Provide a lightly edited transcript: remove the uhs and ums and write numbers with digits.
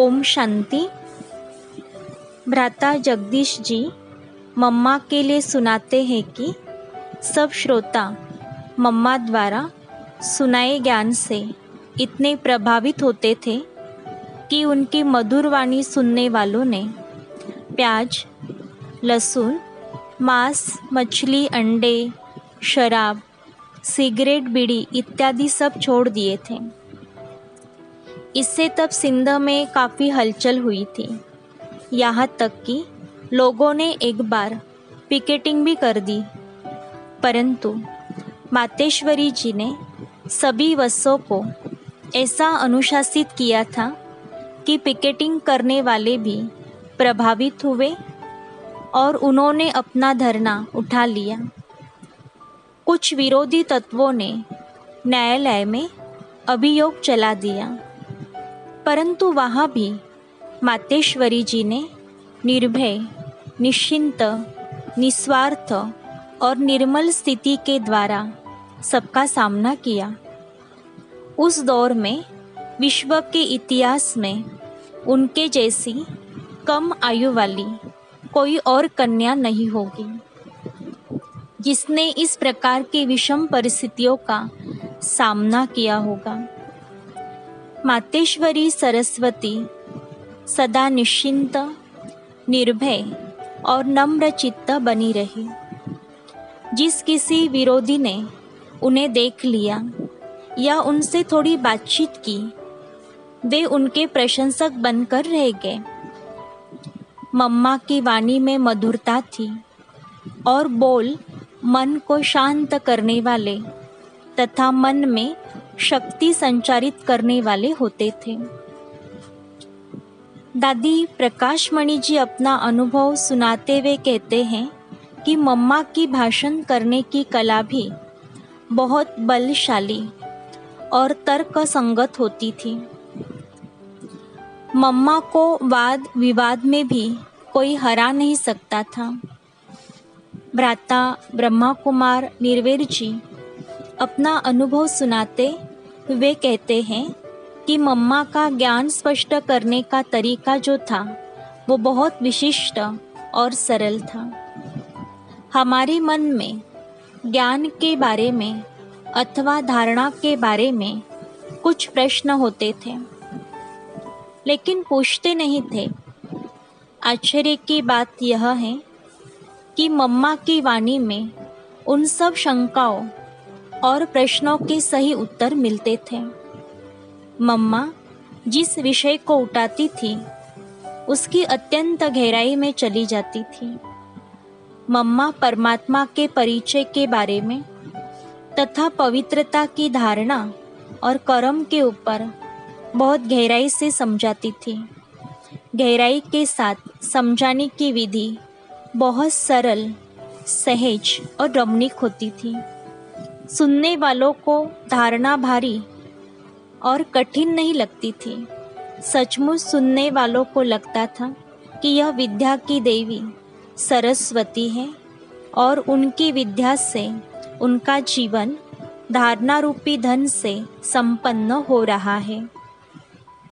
ओम शांति। भ्राता जगदीश जी मम्मा के लिए सुनाते हैं कि सब श्रोता मम्मा द्वारा सुनाए ज्ञान से इतने प्रभावित होते थे कि उनकी मधुर वाणी सुनने वालों ने प्याज, लहसुन, मांस, मछली, अंडे, शराब, सिगरेट, बीड़ी इत्यादि सब छोड़ दिए थे। इससे तब सिंध में काफ़ी हलचल हुई थी। यहाँ तक कि लोगों ने एक बार पिकेटिंग भी कर दी, परंतु मातेश्वरी जी ने सभी वसों को ऐसा अनुशासित किया था कि पिकेटिंग करने वाले भी प्रभावित हुए और उन्होंने अपना धरना उठा लिया। कुछ विरोधी तत्वों ने न्यायालय में अभियोग चला दिया, परंतु वहाँ भी मातेश्वरी जी ने निर्भय, निश्चिंत, निस्वार्थ और निर्मल स्थिति के द्वारा सबका सामना किया। उस दौर में विश्व के इतिहास में उनके जैसी कम आयु वाली कोई और कन्या नहीं होगी जिसने इस प्रकार की विषम परिस्थितियों का सामना किया होगा। मातेश्वरी सरस्वती सदा निश्चिंत, निर्भय और नम्र चित्त बनी रही। जिस किसी विरोधी ने उन्हें देख लिया या उनसे थोड़ी बातचीत की, वे उनके प्रशंसक बनकर रह गए। मम्मा की वाणी में मधुरता थी और बोल मन को शांत करने वाले तथा मन में शक्ति संचारित करने वाले होते थे। दादी प्रकाशमणि जी अपना अनुभव सुनाते हुए कहते हैं कि मम्मा की भाषण करने की कला भी बहुत बलशाली और तर्क संगत होती थी। मम्मा को वाद विवाद में भी कोई हरा नहीं सकता था। भ्राता ब्रह्मा कुमार निर्वेर जी अपना अनुभव सुनाते हुए कहते हैं कि मम्मा का ज्ञान स्पष्ट करने का तरीका जो था वो बहुत विशिष्ट और सरल था। हमारे मन में ज्ञान के बारे में अथवा धारणा के बारे में कुछ प्रश्न होते थे, लेकिन पूछते नहीं थे। आश्चर्य की बात यह है कि मम्मा की वाणी में उन सब शंकाओं और प्रश्नों के सही उत्तर मिलते थे। मम्मा जिस विषय को उठाती थी उसकी अत्यंत गहराई में चली जाती थी। मम्मा परमात्मा के परिचय के बारे में तथा पवित्रता की धारणा और कर्म के ऊपर बहुत गहराई से समझाती थी। गहराई के साथ समझाने की विधि बहुत सरल, सहज और रमणीक होती थी। सुनने वालों को धारणा भारी और कठिन नहीं लगती थी। सचमुच सुनने वालों को लगता था कि यह विद्या की देवी सरस्वती है और उनकी विद्या से उनका जीवन धारणा रूपी धन से संपन्न हो रहा है।